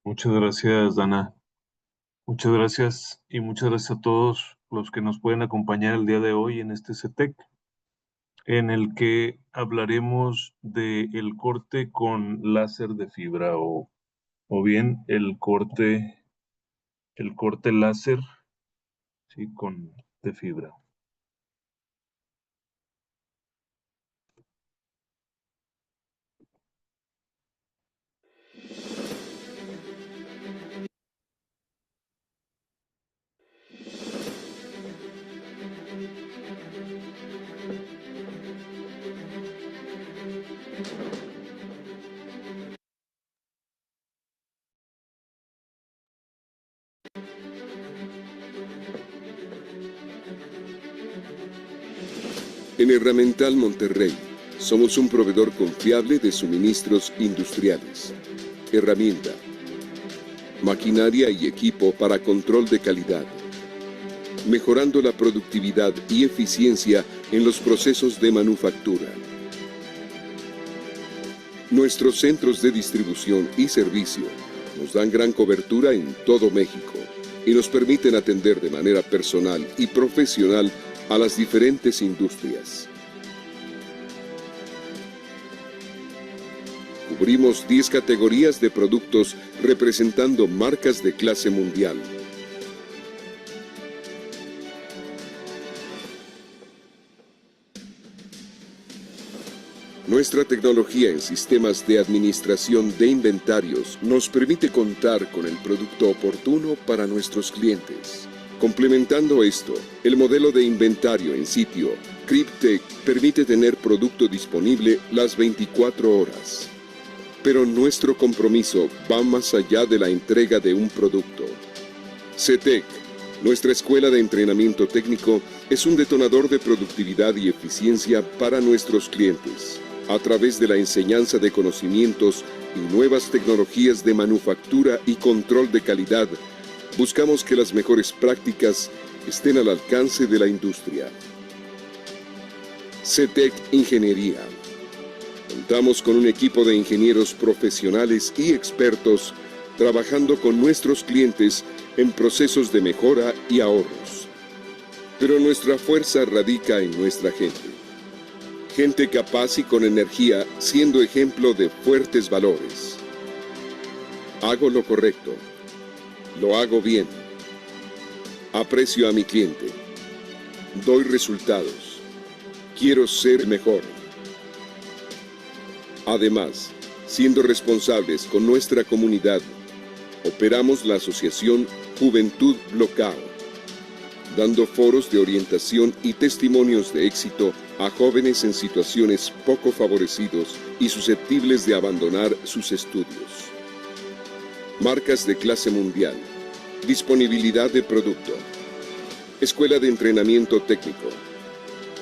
Muchas gracias, Dana. Muchas gracias y muchas gracias a todos los que nos pueden acompañar el día de hoy en este CETEC, en el que hablaremos de el corte con láser de fibra o bien el corte láser, sí, de fibra. En Herramental Monterrey, somos un proveedor confiable de suministros industriales, herramienta, maquinaria y equipo para control de calidad, mejorando la productividad y eficiencia en los procesos de manufactura. Nuestros centros de distribución y servicio nos dan gran cobertura en todo México y nos permiten atender de manera personal y profesional a las diferentes industrias. Cubrimos 10 categorías de productos representando marcas de clase mundial. Nuestra tecnología en sistemas de administración de inventarios nos permite contar con el producto oportuno para nuestros clientes. Complementando esto, el modelo de inventario en sitio, Cryptec, permite tener producto disponible las 24 horas. Pero nuestro compromiso va más allá de la entrega de un producto. CETEC, nuestra escuela de entrenamiento técnico, es un detonador de productividad y eficiencia para nuestros clientes, a través de la enseñanza de conocimientos y nuevas tecnologías de manufactura y control de calidad. Buscamos que las mejores prácticas estén al alcance de la industria. CETEC Ingeniería. Contamos con un equipo de ingenieros profesionales y expertos trabajando con nuestros clientes en procesos de mejora y ahorros. Pero nuestra fuerza radica en nuestra gente. Gente capaz y con energía, siendo ejemplo de fuertes valores. Hago lo correcto. Lo hago bien. Aprecio a mi cliente. Doy resultados. Quiero ser mejor. Además, siendo responsables con nuestra comunidad, operamos la asociación Juventud Blocao, dando foros de orientación y testimonios de éxito a jóvenes en situaciones poco favorecidos y susceptibles de abandonar sus estudios. Marcas de clase mundial. Disponibilidad de producto. Escuela de entrenamiento técnico.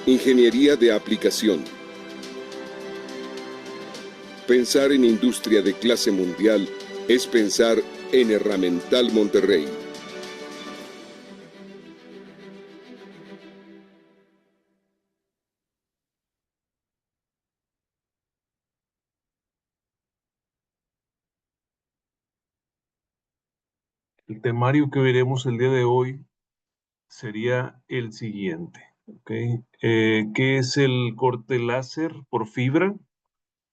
Ingeniería de aplicación. Pensar en industria de clase mundial es pensar en Herramental Monterrey. El temario que veremos el día de hoy sería el siguiente, ¿ok? ¿Qué es el corte láser por fibra?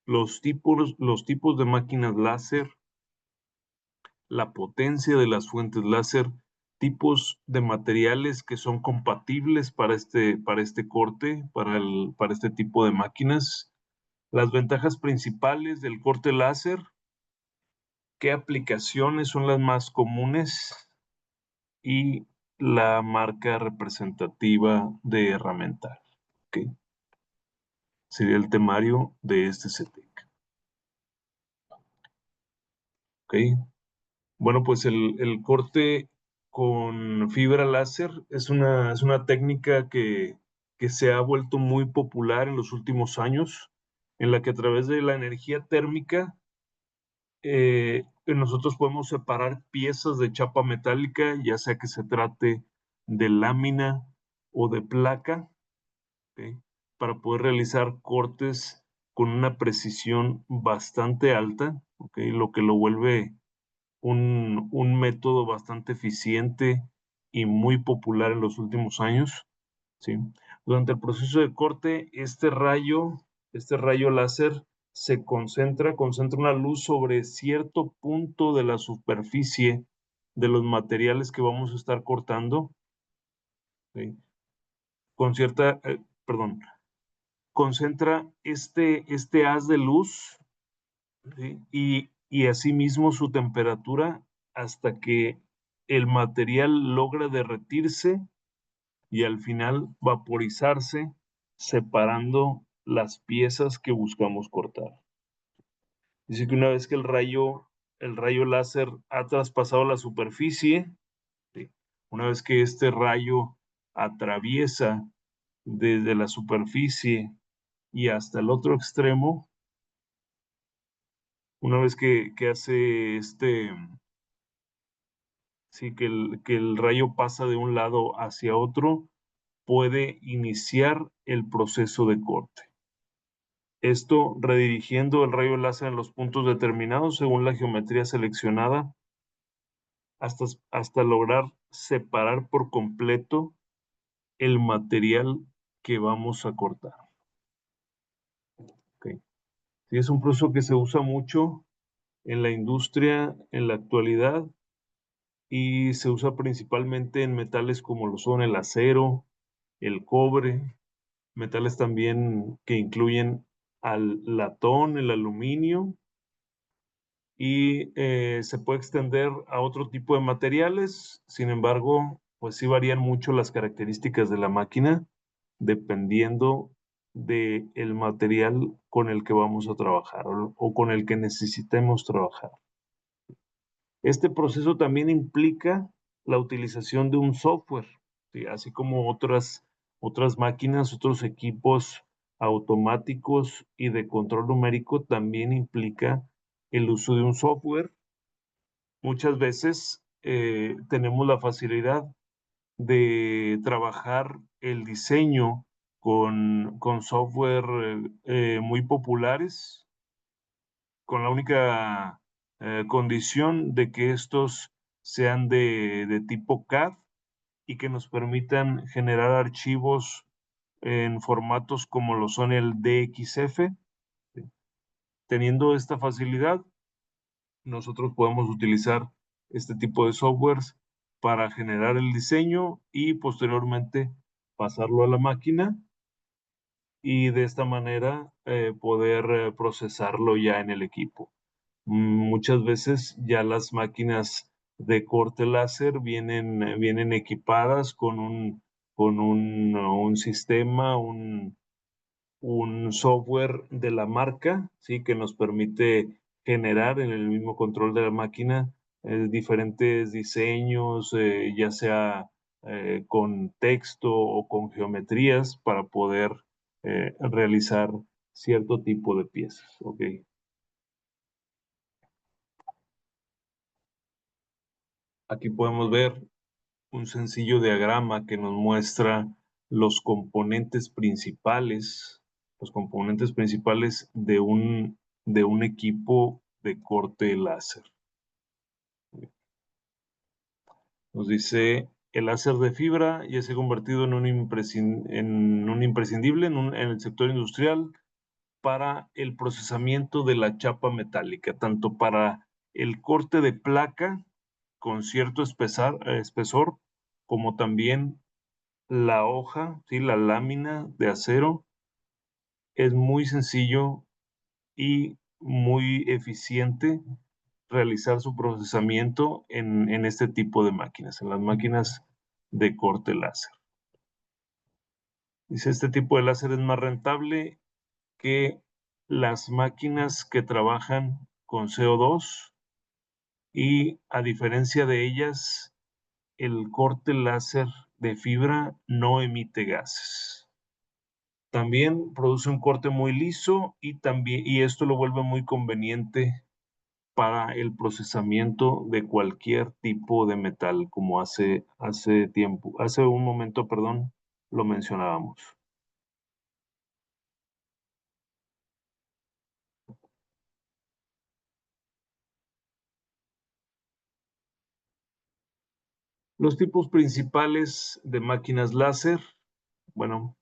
Los tipos de máquinas láser, la potencia de las fuentes láser, tipos de materiales que son compatibles para este corte, para este tipo de máquinas, las ventajas principales del corte láser, qué aplicaciones son las más comunes y la marca representativa de herramental. ¿Ok? Sería el temario de este CETEC. ¿Ok? Bueno, pues el corte con fibra láser es una técnica que se ha vuelto muy popular en los últimos años, en la que a través de la energía térmica nosotros podemos separar piezas de chapa metálica, ya sea que se trate de lámina o de placa, ¿ok? Para poder realizar cortes con una precisión bastante alta, ¿ok? Lo que lo vuelve un método bastante eficiente y muy popular en los últimos años, ¿sí? Durante el proceso de corte, este rayo láser concentra una luz sobre cierto punto de la superficie de los materiales que vamos a estar cortando, ¿sí? Con cierta, perdón, concentra este haz de luz, ¿sí? Y asimismo su temperatura hasta que el material logra derretirse y al final vaporizarse, separando las piezas que buscamos cortar. Dice que una vez que el rayo láser ha traspasado la superficie, ¿sí? Una vez que este rayo atraviesa desde la superficie y hasta el otro extremo, una vez que hace sí, que el rayo pasa de un lado hacia otro, puede iniciar el proceso de corte. Esto redirigiendo el rayo láser en los puntos determinados según la geometría seleccionada hasta lograr separar por completo el material que vamos a cortar. Okay. Sí, es un proceso que se usa mucho en la industria en la actualidad y se usa principalmente en metales como lo son el acero, el cobre, metales también que incluyen al latón, el aluminio, y se puede extender a otro tipo de materiales. Sin embargo, pues sí varían mucho las características de la máquina dependiendo del material con el que vamos a trabajar o con el que necesitemos trabajar. Este proceso también implica la utilización de un software, ¿sí? Así como otras máquinas, otros equipos automáticos y de control numérico, también implica el uso de un software. Muchas veces tenemos la facilidad de trabajar el diseño con software muy populares, con la única condición de que estos sean de tipo CAD y que nos permitan generar archivos en formatos como lo son el DXF. Teniendo esta facilidad, nosotros podemos utilizar este tipo de softwares para generar el diseño y posteriormente pasarlo a la máquina y de esta manera poder procesarlo ya en el equipo. Muchas veces ya las máquinas de corte láser vienen equipadas con un sistema, un software de la marca, ¿sí? Que nos permite generar en el mismo control de la máquina diferentes diseños, ya sea con texto o con geometrías para poder realizar cierto tipo de piezas. Okay. Aquí podemos ver un sencillo diagrama que nos muestra los componentes principales de un equipo de corte láser. Nos dice, el láser de fibra ya se ha convertido en un imprescindible en el sector industrial para el procesamiento de la chapa metálica, tanto para el corte de placa con cierto espesor, como también la hoja, ¿sí? La lámina de acero. Es muy sencillo y muy eficiente realizar su procesamiento en este tipo de máquinas, en las máquinas de corte láser. Dice, este tipo de láser es más rentable que las máquinas que trabajan con CO2 y a diferencia de ellas, el corte láser de fibra no emite gases. También produce un corte muy liso y esto lo vuelve muy conveniente para el procesamiento de cualquier tipo de metal, como hace un momento, perdón, lo mencionábamos. Los tipos principales de máquinas láser, bueno,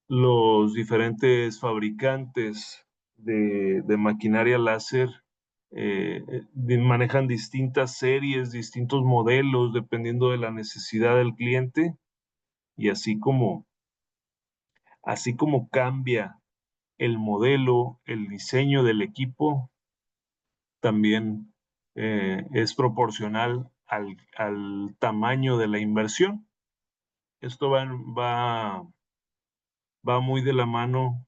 los diferentes fabricantes de maquinaria láser manejan distintas series, distintos modelos, dependiendo de la necesidad del cliente, y así como cambia el modelo, el diseño del equipo, también es proporcional al tamaño de la inversión. Esto va muy de la mano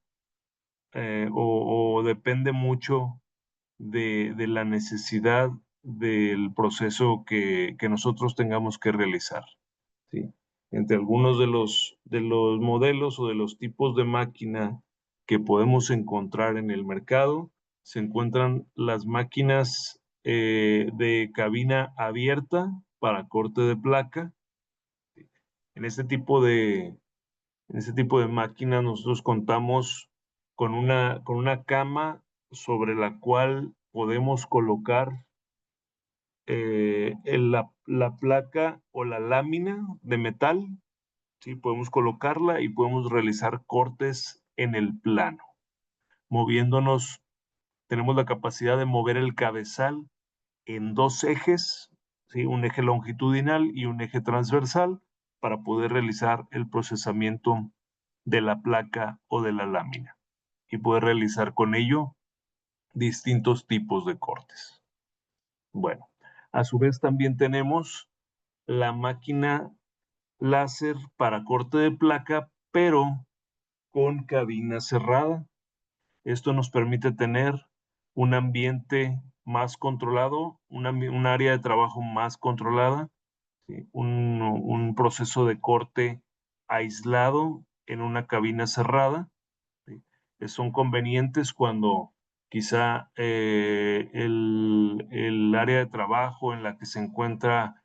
o depende mucho de la necesidad del proceso que nosotros tengamos que realizar, ¿sí? Entre algunos de los modelos o de los tipos de máquina que podemos encontrar en el mercado, se encuentran las máquinas de cabina abierta para corte de placa. En este tipo de, en este tipo de máquinas nosotros contamos con una cama sobre la cual podemos colocar la placa o la lámina de metal, ¿sí? Podemos colocarla y podemos realizar cortes en el plano, moviéndonos. Tenemos la capacidad de mover el cabezal en dos ejes, ¿sí? Un eje longitudinal y un eje transversal para poder realizar el procesamiento de la placa o de la lámina y poder realizar con ello distintos tipos de cortes. Bueno, a su vez también tenemos la máquina láser para corte de placa, pero con cabina cerrada. Esto nos permite tener un ambiente más controlado, un área de trabajo más controlada, ¿sí? Un proceso de corte aislado en una cabina cerrada, ¿sí? Son convenientes cuando quizá el área de trabajo en la que se encuentra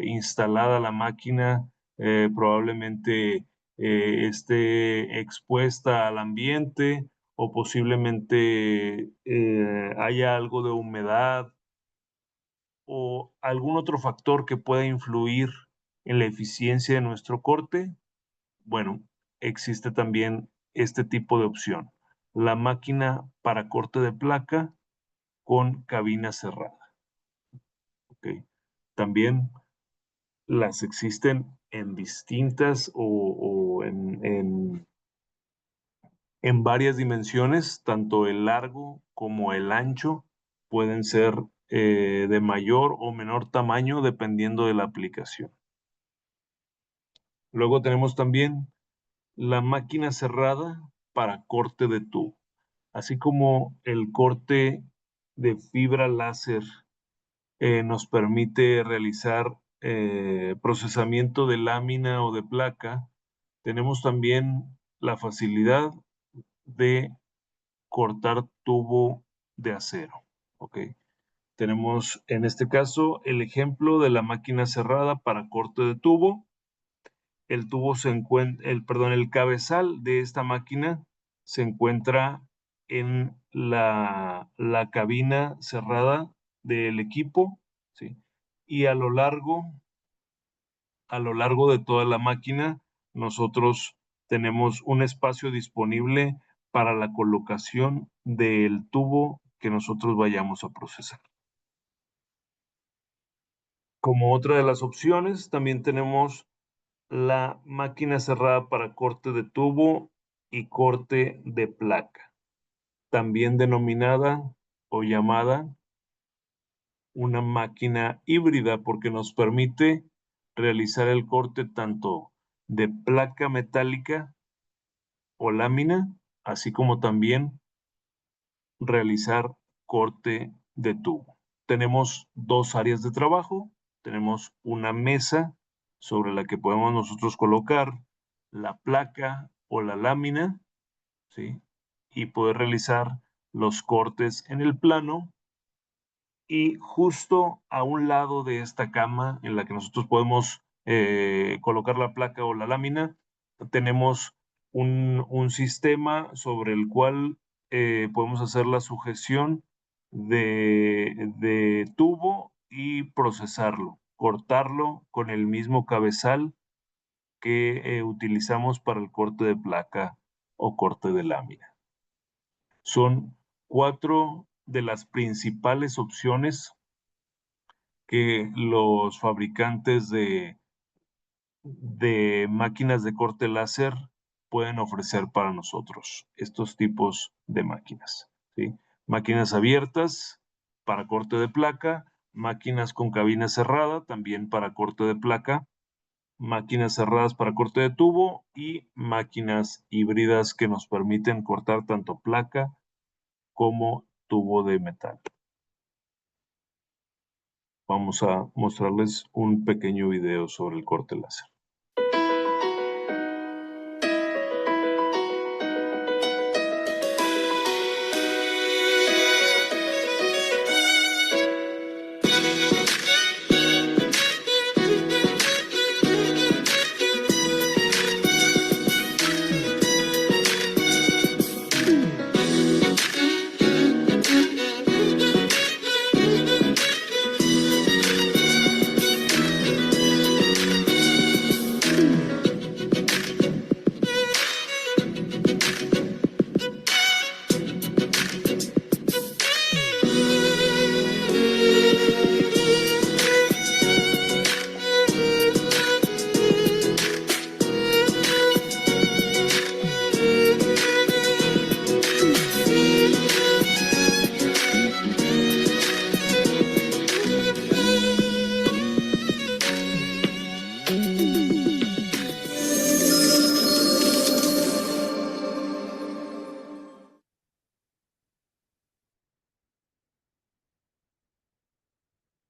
instalada la máquina probablemente esté expuesta al ambiente o posiblemente haya algo de humedad o algún otro factor que pueda influir en la eficiencia de nuestro corte. Bueno, existe también este tipo de opción, la máquina para corte de placa con cabina cerrada. ¿Okay? También las existen en distintas o en varias dimensiones, tanto el largo como el ancho pueden ser de mayor o menor tamaño dependiendo de la aplicación. Luego tenemos también la máquina cerrada para corte de tubo, así como el corte de fibra láser nos permite realizar procesamiento de lámina o de placa. Tenemos también la facilidad de cortar tubo de acero. ¿Ok? Tenemos en este caso el ejemplo de la máquina cerrada para corte de tubo. El tubo se encuentra, el cabezal de esta máquina se encuentra en la cabina cerrada del equipo, ¿sí? Y a lo largo de toda la máquina, nosotros tenemos un espacio disponible para la colocación del tubo que nosotros vayamos a procesar. Como otra de las opciones, también tenemos la máquina cerrada para corte de tubo y corte de placa, también denominada o llamada una máquina híbrida porque nos permite realizar el corte tanto de placa metálica o lámina, así como también realizar corte de tubo. Tenemos dos áreas de trabajo, tenemos una mesa sobre la que podemos nosotros colocar la placa o la lámina, ¿sí? Y poder realizar los cortes en el plano. Y justo a un lado de esta cama en la que nosotros podemos colocar la placa o la lámina, tenemos un sistema sobre el cual podemos hacer la sujeción de tubo y procesarlo. cortarlo con el mismo cabezal que utilizamos para el corte de placa o corte de lámina. Son 4 de las principales opciones que los fabricantes de máquinas de corte láser pueden ofrecer para nosotros, estos tipos de máquinas, ¿sí? Máquinas abiertas para corte de placa, máquinas con cabina cerrada también para corte de placa, máquinas cerradas para corte de tubo y máquinas híbridas que nos permiten cortar tanto placa como tubo de metal. Vamos a mostrarles un pequeño video sobre el corte láser.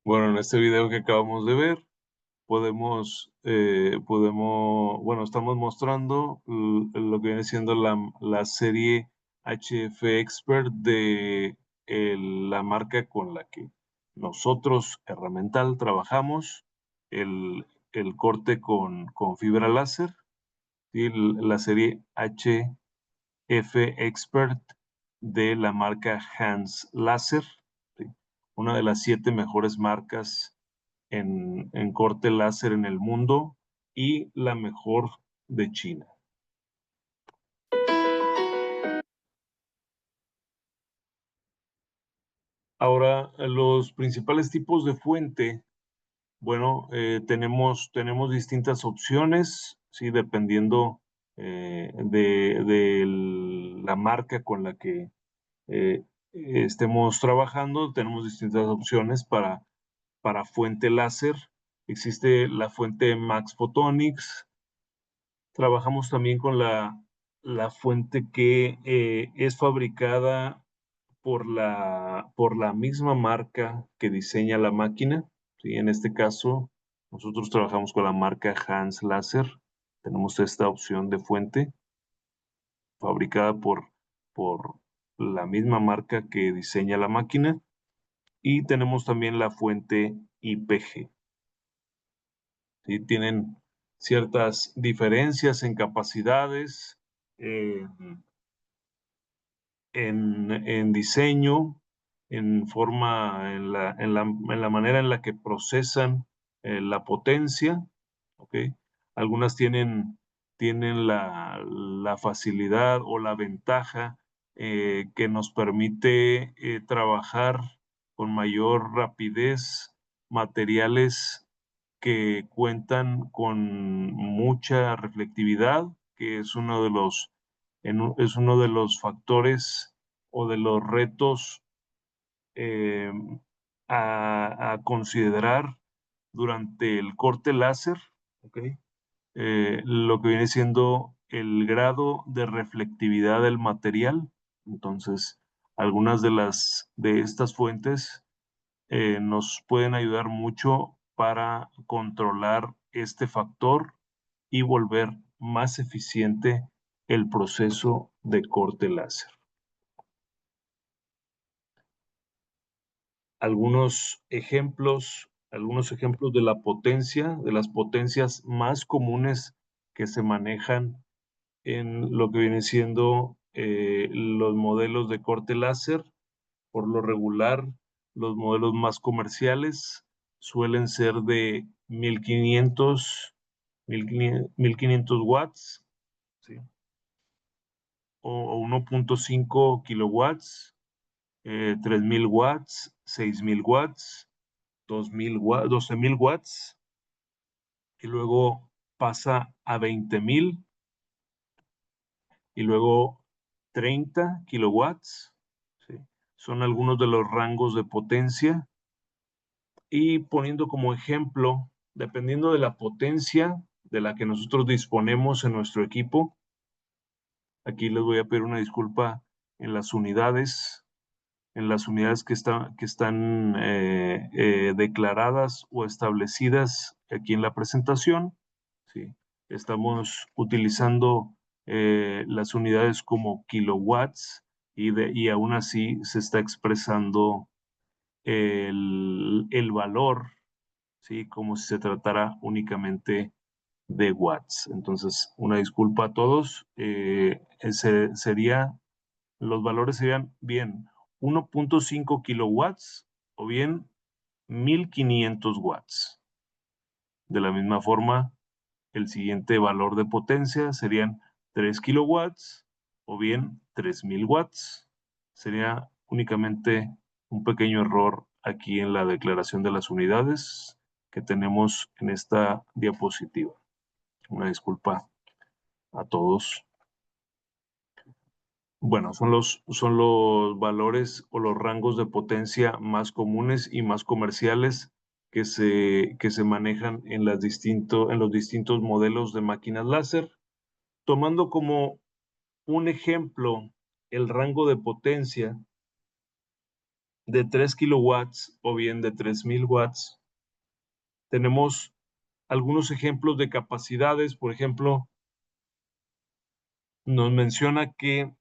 Bueno, en este video que acabamos de ver, estamos mostrando lo que viene siendo la serie HF Expert de la marca con la que nosotros, Herramental, trabajamos, el, el corte con fibra láser, ¿sí? La serie HF Expert de la marca Hans Laser, ¿sí? Una de las 7 mejores marcas en corte láser en el mundo y la mejor de China. Ahora, los principales tipos de fuente, bueno, tenemos distintas opciones, ¿sí? Dependiendo de la marca con la que estemos trabajando, tenemos distintas opciones para fuente láser. Existe la fuente Max Photonics. Trabajamos también con la fuente que es fabricada por la misma marca que diseña la máquina, ¿sí? En este caso, nosotros trabajamos con la marca Hans Laser. Tenemos esta opción de fuente fabricada por la misma marca que diseña la máquina. Y tenemos también la fuente IPG. ¿Sí? Tienen ciertas diferencias en capacidades, en diseño, en forma, en la manera en la que procesan la potencia, ¿ok? Algunas tienen la facilidad o la ventaja que nos permite trabajar con mayor rapidez materiales que cuentan con mucha reflectividad, que es es uno de los factores o de los retos eh, a considerar durante el corte láser, ¿ok? Lo que viene siendo el grado de reflectividad del material. Entonces, algunas de estas fuentes nos pueden ayudar mucho para controlar este factor y volver más eficiente el proceso de corte láser. Algunos ejemplos de la potencia, de las potencias más comunes que se manejan en lo que viene siendo los modelos de corte láser. Por lo regular, los modelos más comerciales suelen ser de 1500 watts, ¿sí? O 1.5 kilowatts, 3000 watts, 6000 watts, 2000 watts, 12000 watts, y luego pasa a 20000, y luego 30 kilowatts, ¿sí? Son algunos de los rangos de potencia. Y poniendo como ejemplo, dependiendo de la potencia de la que nosotros disponemos en nuestro equipo, aquí les voy a pedir una disculpa en las unidades, que están declaradas o establecidas aquí en la presentación. ¿Sí? Estamos utilizando las unidades como kilowatts, y aún así se está expresando el valor, ¿sí? Como si se tratara únicamente de watts. Entonces, una disculpa a todos. Los valores serían bien 1.5 kilowatts o bien 1500 watts. De la misma forma, el siguiente valor de potencia serían 3 kilowatts o bien 3000 watts. Sería únicamente un pequeño error aquí en la declaración de las unidades que tenemos en esta diapositiva. Una disculpa a todos. Bueno, son los valores o los rangos de potencia más comunes y más comerciales que se manejan en los distintos modelos de máquinas láser. Tomando como un ejemplo el rango de potencia de 3 kilowatts o bien de 3000 watts, tenemos algunos ejemplos de capacidades. Por ejemplo, nos menciona que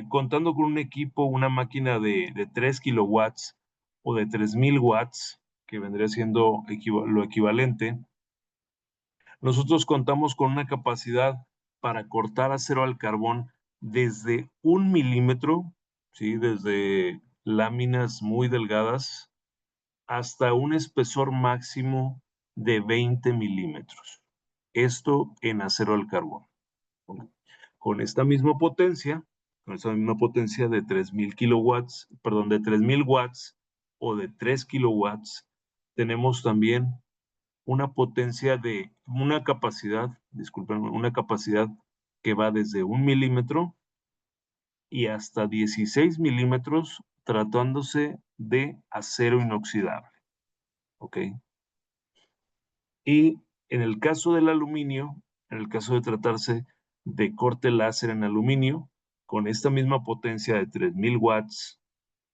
contando con un equipo, una máquina de 3 kilowatts o de 3000 watts, que vendría siendo lo equivalente, nosotros contamos con una capacidad para cortar acero al carbón desde 1 milímetro, ¿sí? Desde láminas muy delgadas hasta un espesor máximo de 20 milímetros. Esto en acero al carbón. Con esta misma potencia, de 3000 kilowatts, perdón, de 3000 watts o de 3 kilowatts, tenemos también una capacidad, disculpen, una capacidad que va desde 1 milímetro y hasta 16 milímetros, tratándose de acero inoxidable. ¿Ok? Y en el caso del aluminio, en el caso de tratarse de corte láser en aluminio, con esta misma potencia de 3000 watts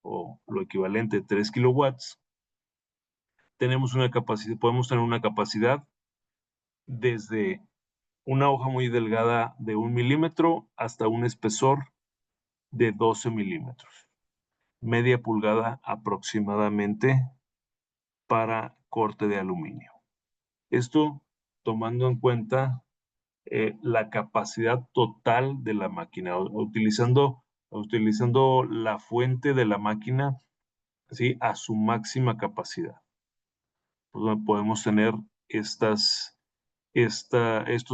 o lo equivalente a 3 kilowatts, podemos tener una capacidad desde una hoja muy delgada de 1 milímetro hasta un espesor de 12 milímetros, media pulgada aproximadamente para corte de aluminio. Esto tomando en cuenta la capacidad total de la máquina, utilizando la fuente de la máquina, ¿sí? A su máxima capacidad. Pues, podemos tener estos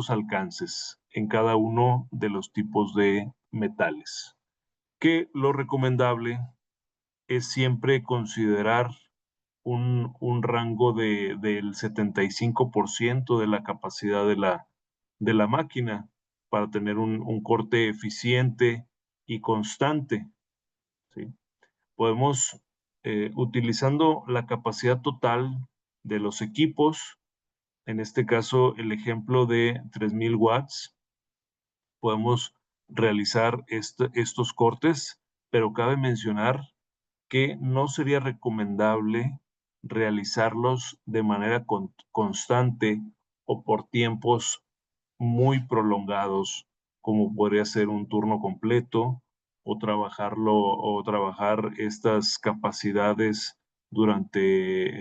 alcances en cada uno de los tipos de metales. Que lo recomendable es siempre considerar un rango del 75% de la capacidad de la máquina para tener un corte eficiente y constante, ¿sí? Podemos, utilizando la capacidad total de los equipos, en este caso el ejemplo de 3000 watts, podemos realizar estos cortes, pero cabe mencionar que no sería recomendable realizarlos de manera constante o por tiempos muy prolongados, como podría ser un turno completo o trabajar estas capacidades durante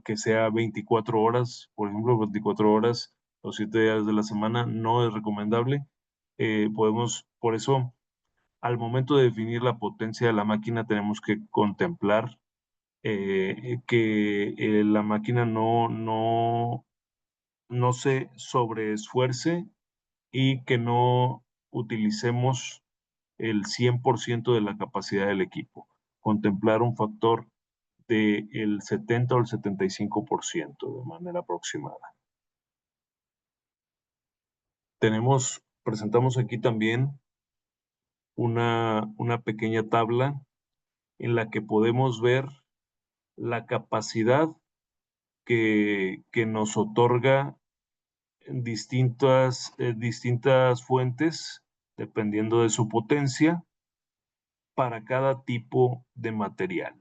que sea 24 horas, por ejemplo, 24 horas o 7 días de la semana. No es recomendable. Por eso, al momento de definir la potencia de la máquina, tenemos que contemplar que la máquina no se sobreesfuerce y que no utilicemos el 100% de la capacidad del equipo. Contemplar un factor del 70 o el 75% de manera aproximada. Presentamos aquí también una pequeña tabla en la que podemos ver la capacidad que nos otorga distintas fuentes, dependiendo de su potencia, para cada tipo de material.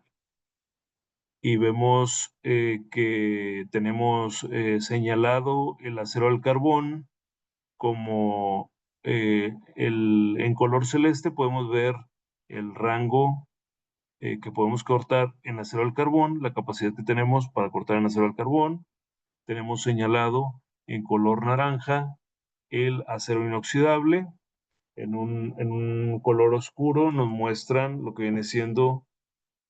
Y vemos que tenemos señalado el acero al carbón como en color celeste podemos ver el rango que podemos cortar en acero al carbón, la capacidad que tenemos para cortar en acero al carbón. Tenemos señalado en color naranja el acero inoxidable. En un color oscuro nos muestran lo que viene siendo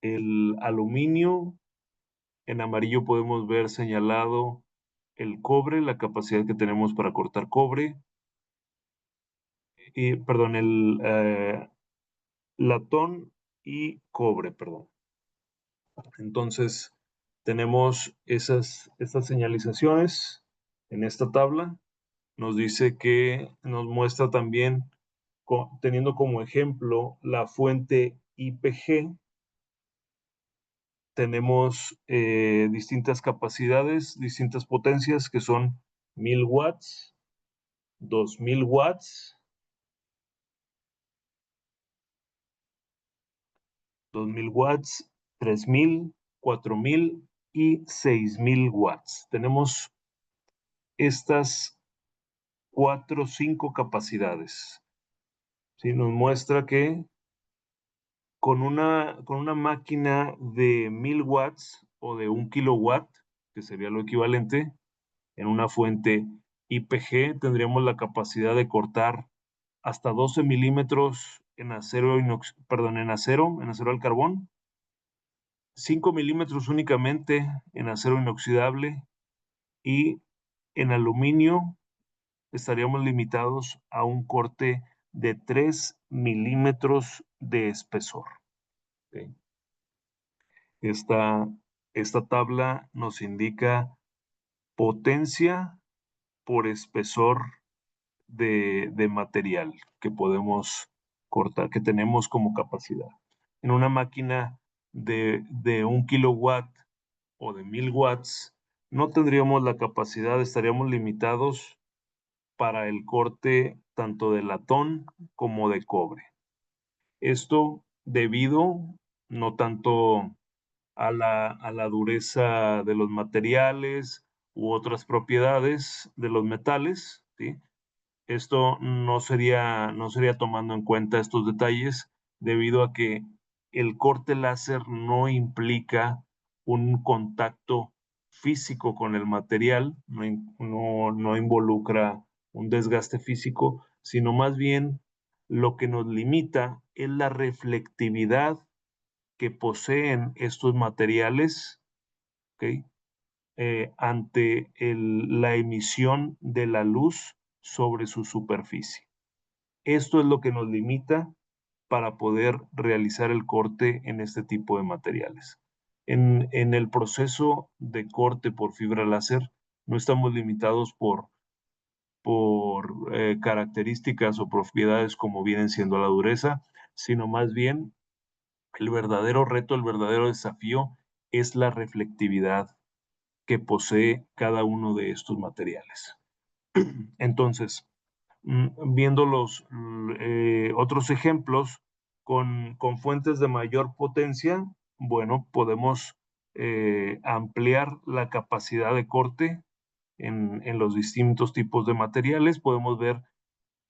el aluminio. En amarillo podemos ver señalado el cobre, la capacidad que tenemos para cortar cobre. Perdón, el latón y cobre, perdón. Entonces, tenemos estas señalizaciones en esta tabla. Nos dice que nos muestra también, teniendo como ejemplo la fuente IPG, tenemos distintas capacidades, distintas potencias que son 1000 watts, 2000 watts, 2000 watts, 3000, 4000 y 6000 watts. Tenemos estas 4 o 5 capacidades. ¿Sí? Nos muestra que con una máquina de 1000 watts o de 1 kilowatt, que sería lo equivalente, en una fuente IPG tendríamos la capacidad de cortar hasta 12 milímetros en acero, en acero al carbón, 5 milímetros únicamente en acero inoxidable y en aluminio estaríamos limitados a un corte de 3 milímetros de espesor. ¿Okay? Esta tabla nos indica potencia por espesor de material que podemos cortar, que tenemos como capacidad. En una máquina de 1 kilowatt o de 1000 watts, no tendríamos la capacidad, estaríamos limitados para el corte tanto de latón como de cobre. Esto debido no tanto a la dureza de los materiales u otras propiedades de los metales, ¿sí? Esto no sería tomando en cuenta estos detalles debido a que el corte láser no implica un contacto físico con el material, no involucra un desgaste físico, sino más bien lo que nos limita es la reflectividad que poseen estos materiales, ¿ok? Ante la emisión de la luz sobre su superficie. Esto es lo que nos limita para poder realizar el corte en este tipo de materiales. En el proceso de corte por fibra láser no estamos limitados por características o propiedades como vienen siendo la dureza, sino más bien el verdadero reto, el verdadero desafío es la reflectividad que posee cada uno de estos materiales. Entonces, viendo los otros ejemplos con fuentes de mayor potencia, bueno, podemos ampliar la capacidad de corte en los distintos tipos de materiales. Podemos ver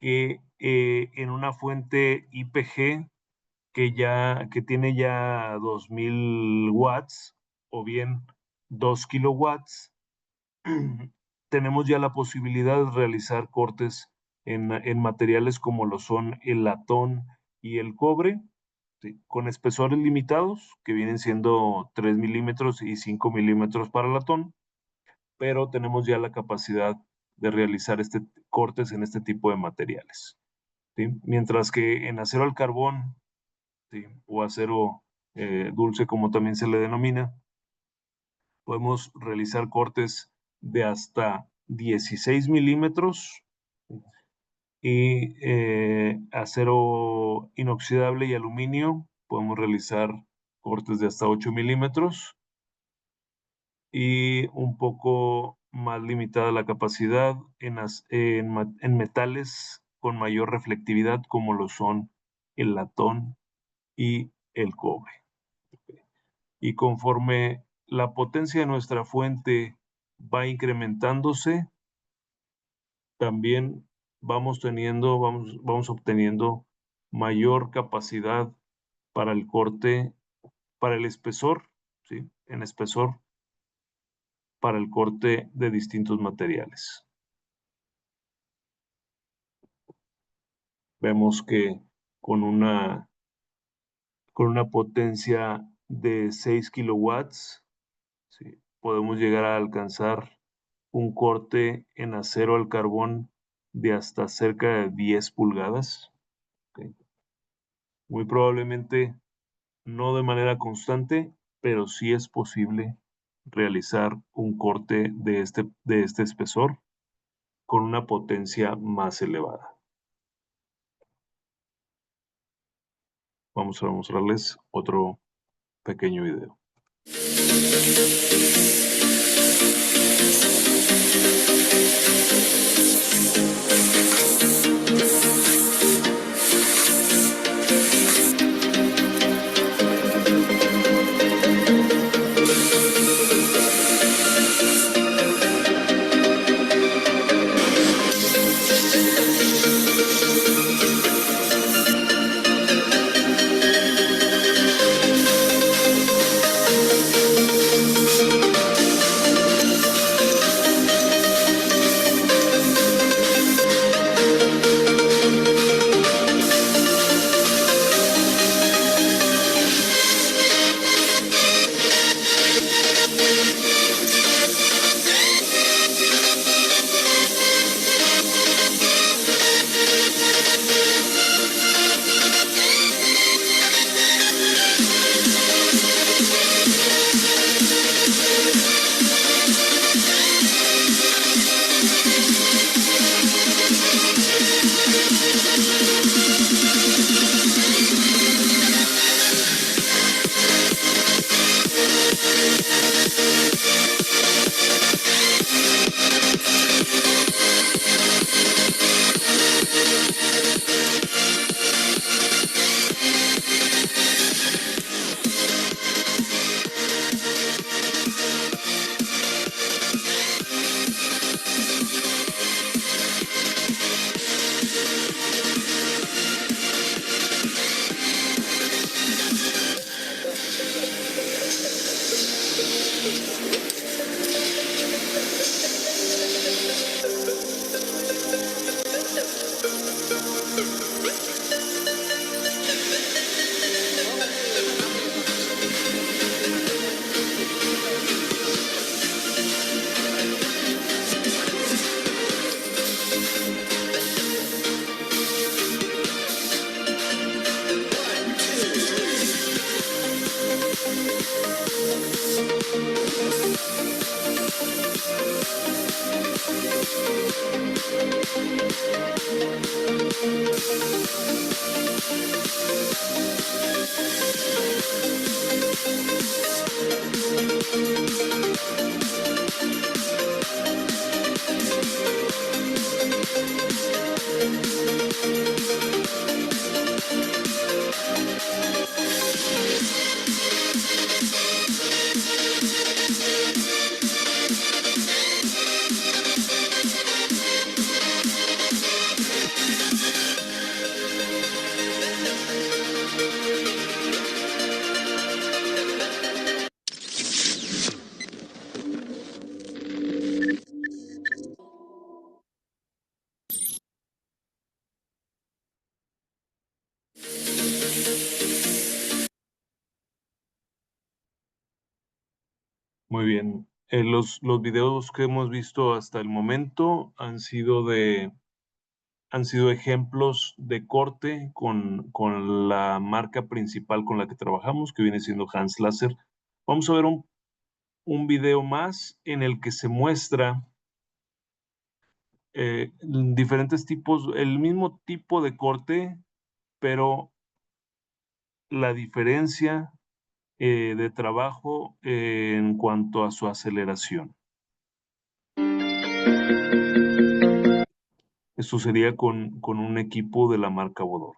que en una fuente IPG que tiene ya 2000 watts o bien 2 kilowatts, tenemos ya la posibilidad de realizar cortes en materiales como lo son el latón y el cobre, ¿sí? Con espesores limitados, que vienen siendo 3 milímetros y 5 milímetros para latón, pero tenemos ya la capacidad de realizar cortes en este tipo de materiales, ¿sí? Mientras que en acero al carbón, ¿sí? O acero dulce, como también se le denomina, podemos realizar cortes de hasta 16 milímetros, y acero inoxidable y aluminio podemos realizar cortes de hasta 8 milímetros, y un poco más limitada la capacidad en metales con mayor reflectividad, como lo son el latón y el cobre. Y conforme la potencia de nuestra fuente va incrementándose, también vamos obteniendo mayor capacidad para el corte, para el espesor, ¿sí? En espesor, para el corte de distintos materiales. Vemos que con una, con una potencia de 6 kilowatts, ¿sí? Podemos llegar a alcanzar un corte en acero al carbón de hasta cerca de 10 pulgadas. ¿Ok? Muy probablemente no de manera constante, pero sí es posible realizar un corte de este espesor con una potencia más elevada. Vamos a mostrarles otro pequeño video. Muy bien. Los videos que hemos visto hasta el momento han sido ejemplos de corte con la marca principal con la que trabajamos, que viene siendo Hans Laser. Vamos a ver un video más en el que se muestra diferentes tipos, el mismo tipo de corte, pero la diferencia de trabajo en cuanto a su aceleración. Esto sería con un equipo de la marca Bodor.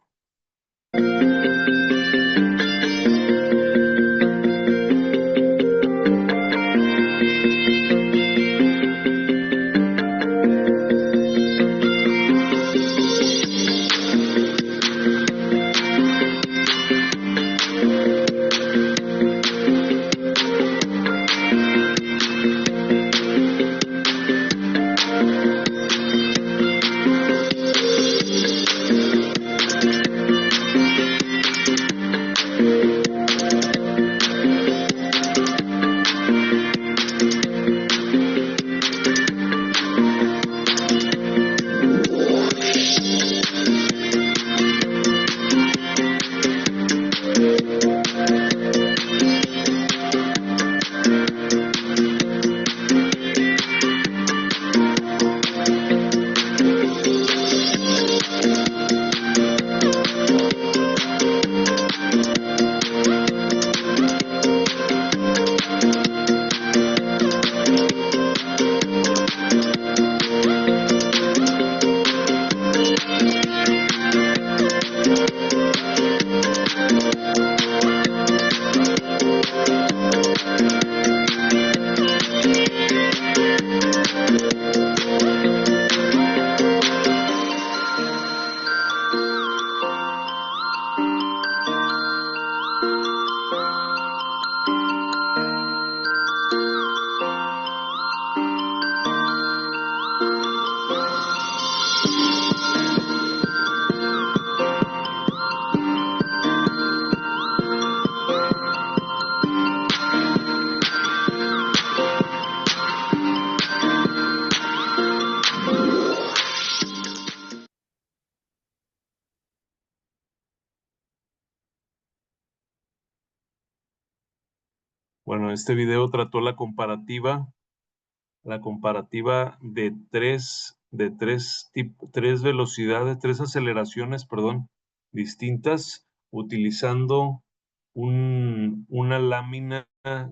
Bueno, este video trató la comparativa tres velocidades, tres aceleraciones, perdón, distintas, utilizando una lámina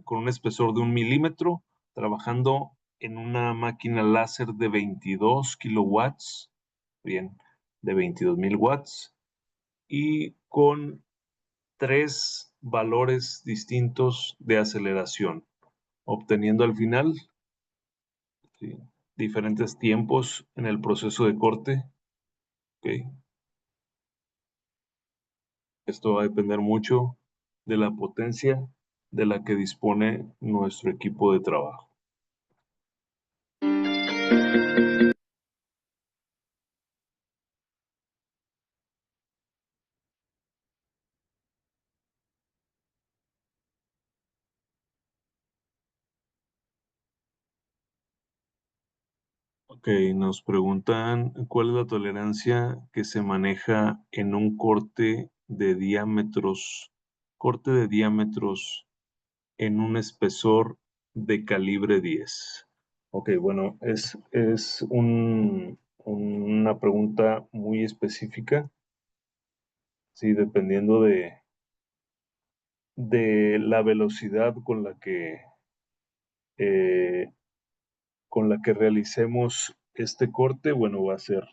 con un espesor de 1 milímetro, trabajando en una máquina láser de 22 kilowatts, bien, de 22,000 watts, y con tres valores distintos de aceleración, obteniendo al final, ¿sí?, diferentes tiempos en el proceso de corte. ¿Ok? Esto va a depender mucho de la potencia de la que dispone nuestro equipo de trabajo. Ok, nos preguntan cuál es la tolerancia que se maneja en un corte de diámetros en un espesor de calibre 10. Ok, bueno, es una pregunta muy específica, sí, dependiendo de la velocidad eh, con la que realicemos este corte, bueno, va a ser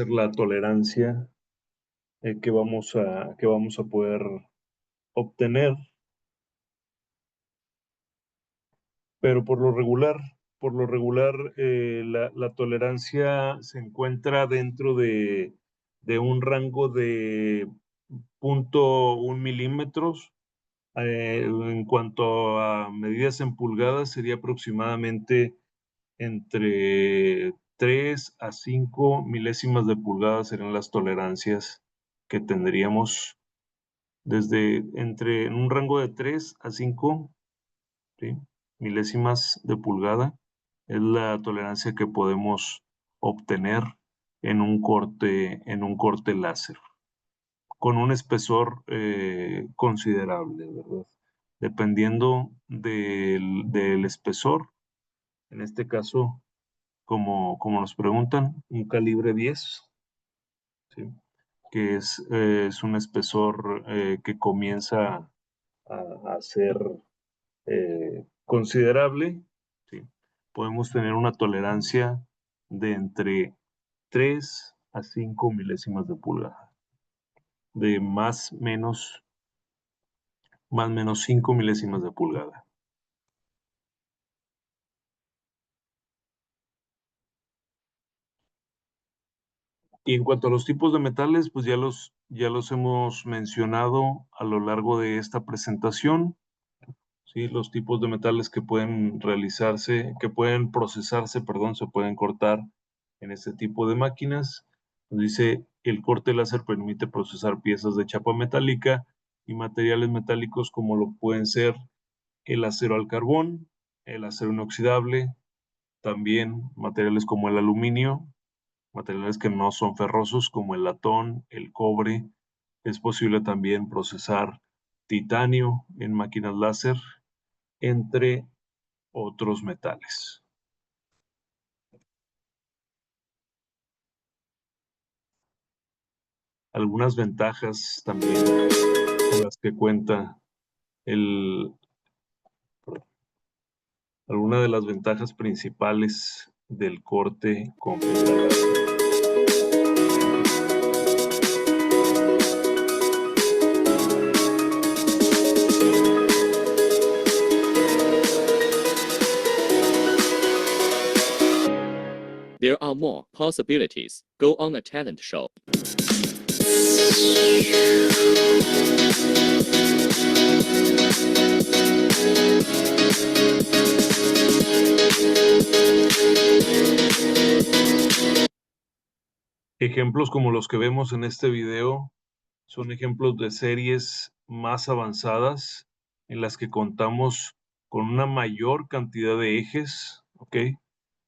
la tolerancia que vamos a poder obtener, pero por lo regular, la tolerancia se encuentra dentro de un rango de 0,1 milímetros. En cuanto a medidas en pulgadas, sería aproximadamente entre 3 a 5 milésimas de pulgada serán las tolerancias que tendríamos en un rango de 3 a 5 ¿sí? Milésimas de pulgada es la tolerancia que podemos obtener en un corte láser, con un espesor considerable, ¿verdad? Dependiendo del espesor, en este caso, como nos preguntan, un calibre 10, ¿sí? Que es un espesor que comienza a ser considerable, ¿sí? Podemos tener una tolerancia de entre 3 a 5 milésimas de pulgada, de más menos 5 milésimas de pulgada. Y en cuanto a los tipos de metales, pues ya los hemos mencionado a lo largo de esta presentación, ¿sí? Los tipos de metales que pueden realizarse, que pueden procesarse, perdón, se pueden cortar en este tipo de máquinas. Nos dice, el corte láser permite procesar piezas de chapa metálica y materiales metálicos como lo pueden ser el acero al carbón, el acero inoxidable, también materiales como el aluminio, materiales que no son ferrosos como el latón, el cobre. Es posible también procesar titanio en máquinas láser, entre otros metales. Algunas ventajas también con las que cuenta alguna de las ventajas principales del corte con fibra láser. There are more possibilities. Go on a talent show. Ejemplos como los que vemos en este video son ejemplos de series más avanzadas en las que contamos con una mayor cantidad de ejes, ¿ok?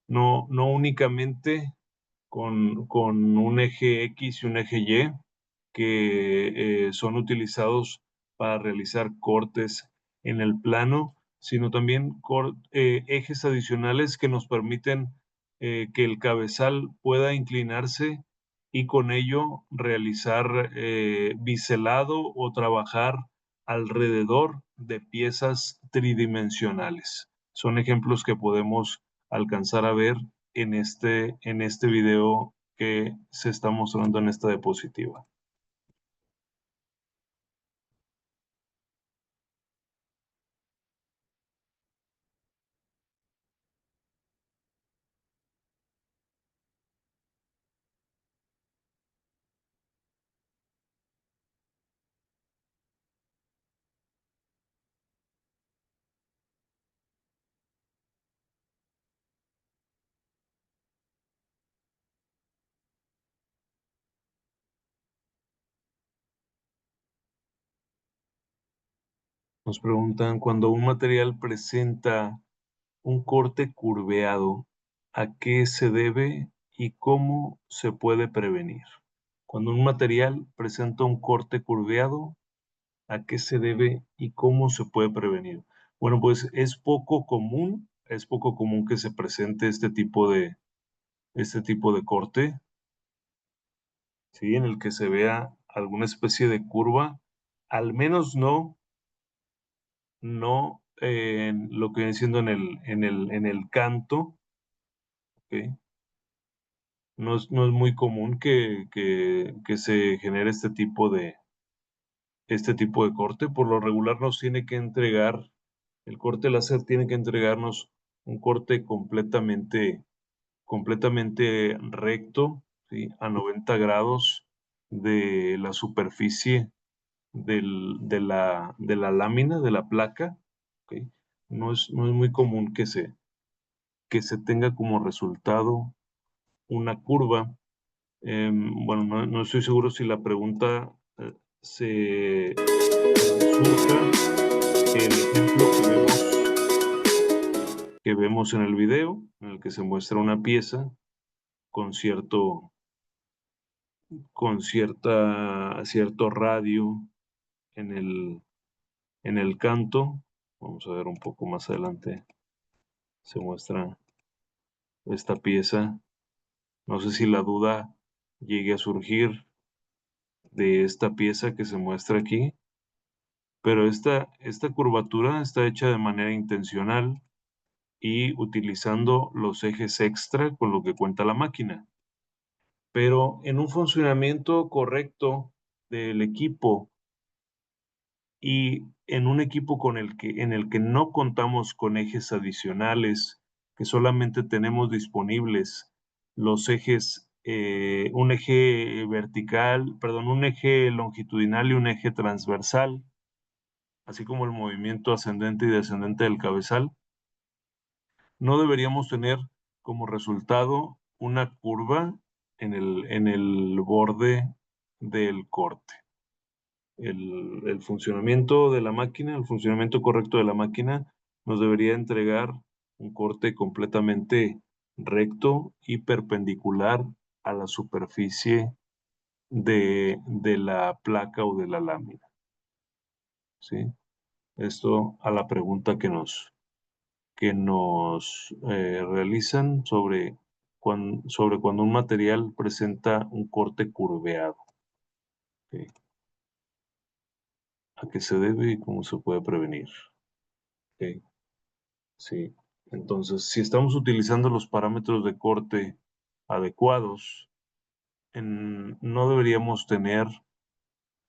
No únicamente con un eje X y un eje Y que son utilizados para realizar cortes en el plano, sino también ejes adicionales que nos permiten que el cabezal pueda inclinarse y con ello realizar biselado o trabajar alrededor de piezas tridimensionales. Son ejemplos que podemos alcanzar a ver en este video que se está mostrando en esta diapositiva. Nos preguntan, cuando un material presenta un corte curveado, ¿a qué se debe y cómo se puede prevenir? Cuando un material presenta un corte curveado, ¿a qué se debe y cómo se puede prevenir? Bueno, pues es poco común que se presente este tipo de corte, ¿sí? En el que se vea alguna especie de curva, al menos no en lo que viene siendo en el canto, ¿ok? No es muy común que se genere este tipo de corte. Por lo regular nos tiene que entregar, el corte láser tiene que entregarnos un corte completamente recto, ¿sí? A 90 grados de la superficie de la lámina, de la placa, ¿ok? No es muy común que se tenga como resultado una curva. Bueno, no estoy seguro si la pregunta se surja el ejemplo que vemos que vemos en el video, en el que se muestra una pieza con cierto cierto radio en el canto. Vamos a ver un poco más adelante. Se muestra esta pieza. No sé si la duda llegue a surgir de esta pieza que se muestra aquí, pero esta curvatura está hecha de manera intencional y utilizando los ejes extra con lo que cuenta la máquina. Pero en un funcionamiento correcto del equipo y en un equipo en el que no contamos con ejes adicionales, que solamente tenemos disponibles los ejes, un eje vertical, perdón, un eje longitudinal y un eje transversal, así como el movimiento ascendente y descendente del cabezal, no deberíamos tener como resultado una curva en el borde del corte. El funcionamiento de la máquina, el funcionamiento correcto de la máquina nos debería entregar un corte completamente recto y perpendicular a la superficie de la placa o de la lámina. ¿Sí? Esto a la pregunta que nos realizan sobre cuando un material presenta un corte curveado. ¿Sí? ¿A qué se debe y cómo se puede prevenir? ¿Sí? Sí. Entonces, si estamos utilizando los parámetros de corte adecuados, no deberíamos tener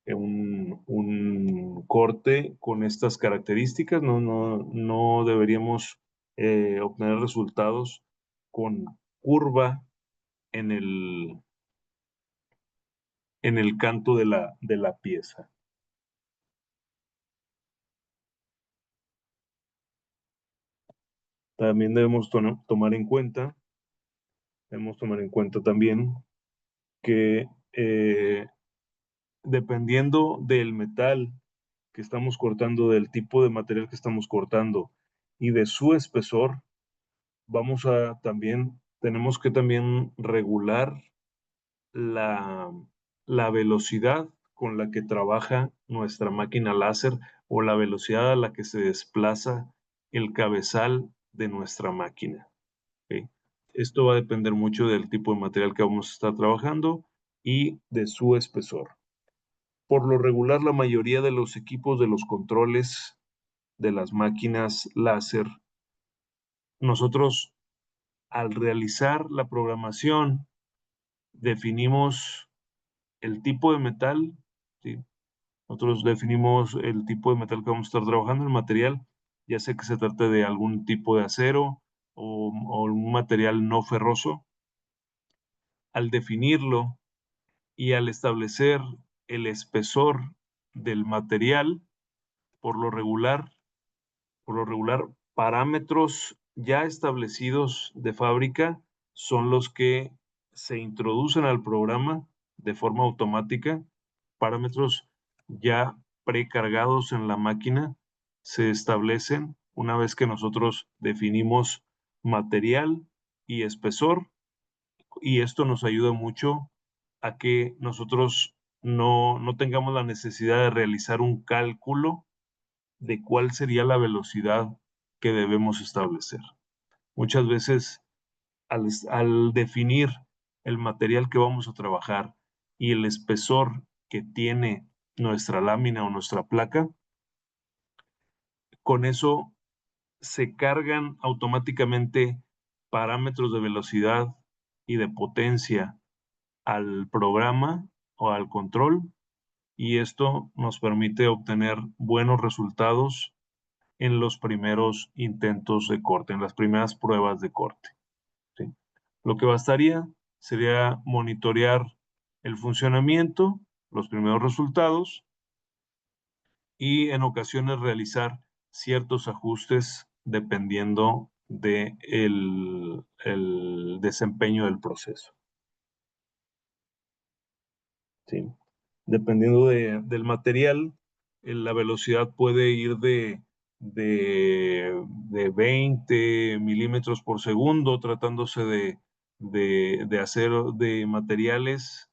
un corte con estas características, no deberíamos obtener resultados con curva en en el canto de la pieza. También debemos tomar en cuenta también que dependiendo del metal que estamos cortando, del tipo de material que estamos cortando y de su espesor, tenemos que también regular la, la velocidad con la que trabaja nuestra máquina láser o la velocidad a la que se desplaza el cabezal de nuestra máquina. ¿Ok? Esto va a depender mucho del tipo de material que vamos a estar trabajando y de su espesor. Por lo regular, la mayoría de los equipos de los controles de las máquinas láser, nosotros al realizar la programación definimos el tipo de metal, ¿sí? Nosotros definimos el tipo de metal que vamos a estar trabajando, el material, ya sea que se trate de algún tipo de acero o un material no ferroso. Al definirlo y al establecer el espesor del material, por lo regular, parámetros ya establecidos de fábrica son los que se introducen al programa de forma automática. Parámetros ya precargados en la máquina se establecen una vez que nosotros definimos material y espesor, y esto nos ayuda mucho a que nosotros no tengamos la necesidad de realizar un cálculo de cuál sería la velocidad que debemos establecer. Muchas veces al definir el material que vamos a trabajar y el espesor que tiene nuestra lámina o nuestra placa, con eso se cargan automáticamente parámetros de velocidad y de potencia al programa o al control, y esto nos permite obtener buenos resultados en los primeros intentos de corte, en las primeras pruebas de corte. ¿Sí? Lo que bastaría sería monitorear el funcionamiento, los primeros resultados y en ocasiones realizar ciertos ajustes dependiendo de el desempeño del proceso. ¿Sí? Dependiendo del material, la velocidad puede ir de de 20 milímetros por segundo, tratándose de hacer de materiales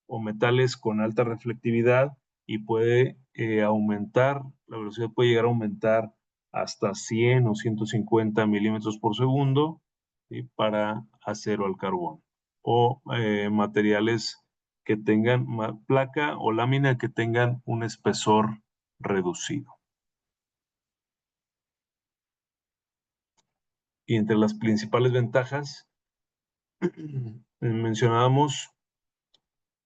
o metales con alta reflectividad, y puede aumentar, la velocidad puede llegar a aumentar hasta 100 o 150 milímetros por segundo, ¿sí? Para acero al carbón. O materiales que tengan placa o lámina que tengan un espesor reducido. Y entre las principales ventajas mencionábamos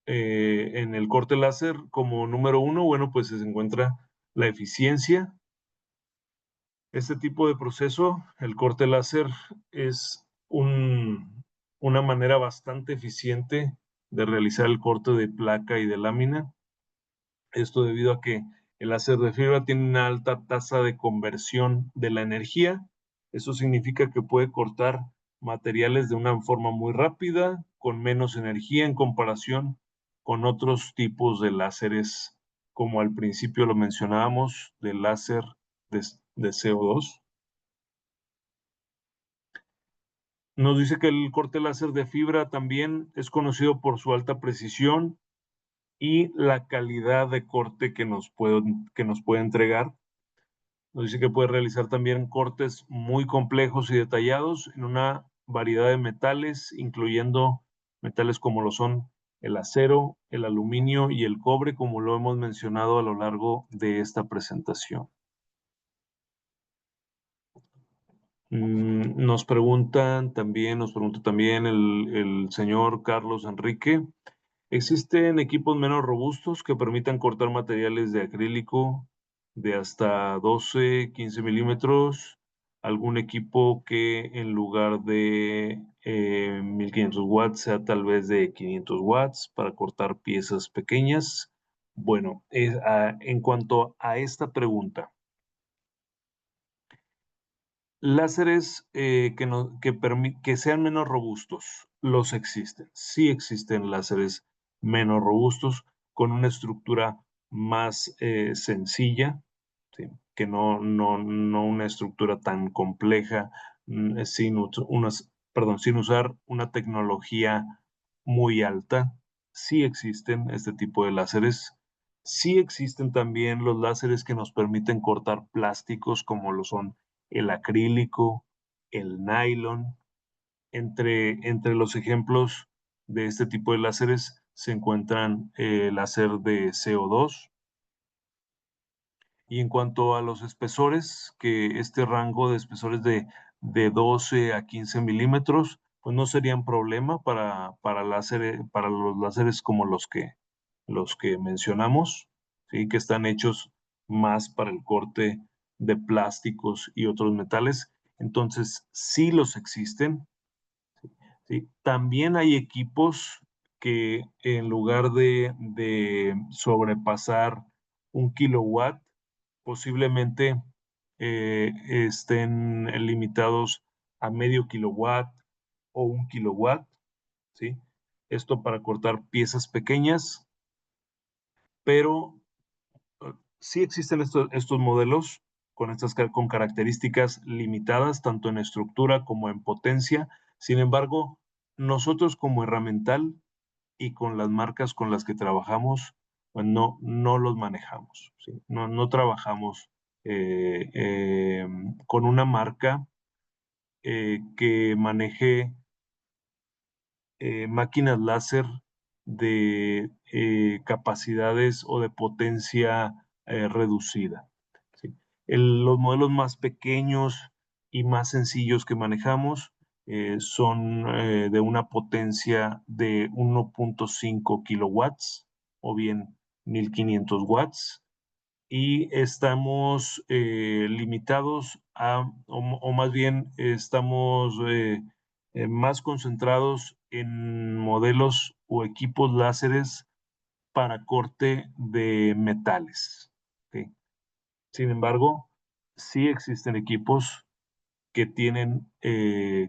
en el corte láser como número uno, bueno, pues se encuentra la eficiencia. Este tipo de proceso, el corte láser, es una manera bastante eficiente de realizar el corte de placa y de lámina. Esto debido a que el láser de fibra tiene una alta tasa de conversión de la energía. Eso significa que puede cortar materiales de una forma muy rápida, con menos energía en comparación con otros tipos de láseres, como al principio lo mencionábamos, del láser de CO2. Nos dice que el corte láser de fibra también es conocido por su alta precisión y la calidad de corte que nos puede entregar. Nos dice que puede realizar también cortes muy complejos y detallados en una variedad de metales, incluyendo metales como lo son el acero, el aluminio y el cobre, como lo hemos mencionado a lo largo de esta presentación. Nos pregunta también el señor Carlos Enrique: ¿existen equipos menos robustos que permitan cortar materiales de acrílico de hasta 12, 15 milímetros? ¿Algún equipo que en lugar de 1500 watts sea tal vez de 500 watts para cortar piezas pequeñas? Bueno, en cuanto a esta pregunta, láseres que sean menos robustos, los existen. Sí existen láseres menos robustos con una estructura más sencilla, ¿sí? Que no una estructura tan compleja, sin usar una tecnología muy alta. Sí existen este tipo de láseres. Sí existen también los láseres que nos permiten cortar plásticos, como lo son el acrílico, el nylon. Entre los ejemplos de este tipo de láseres se encuentran el láser de CO2. Y en cuanto a los espesores, que este rango de espesores de 12 a 15 milímetros, pues no serían problema para los láseres como los que mencionamos, ¿sí? Que están hechos más para el corte de plásticos y otros metales. Entonces, sí los existen, ¿sí? También hay equipos que en lugar de sobrepasar 1 kilowatt, posiblemente estén limitados a medio kilowatt o 1 kilowatt, ¿sí? Esto para cortar piezas pequeñas, pero sí existen estos modelos con características limitadas, tanto en estructura como en potencia. Sin embargo, nosotros como herramental y con las marcas con las que trabajamos, pues no los manejamos, ¿sí? No trabajamos con una marca que maneje máquinas láser de capacidades o de potencia reducida, ¿sí? Los modelos más pequeños y más sencillos que manejamos son de una potencia de 1.5 kilowatts o bien 1500 watts, y estamos limitados o más bien estamos más concentrados en modelos o equipos láseres para corte de metales, ¿ok? Sin embargo, sí existen equipos que tienen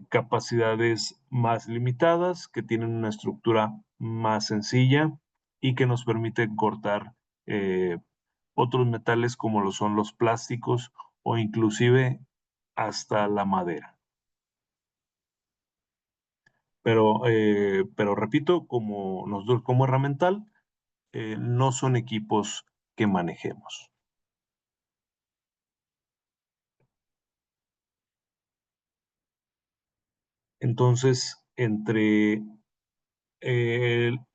capacidades más limitadas, que tienen una estructura más sencilla y que nos permiten cortar otros metales como lo son los plásticos o inclusive hasta la madera. Pero repito, como nosotros como herramental, no son equipos que manejemos. Entonces, entre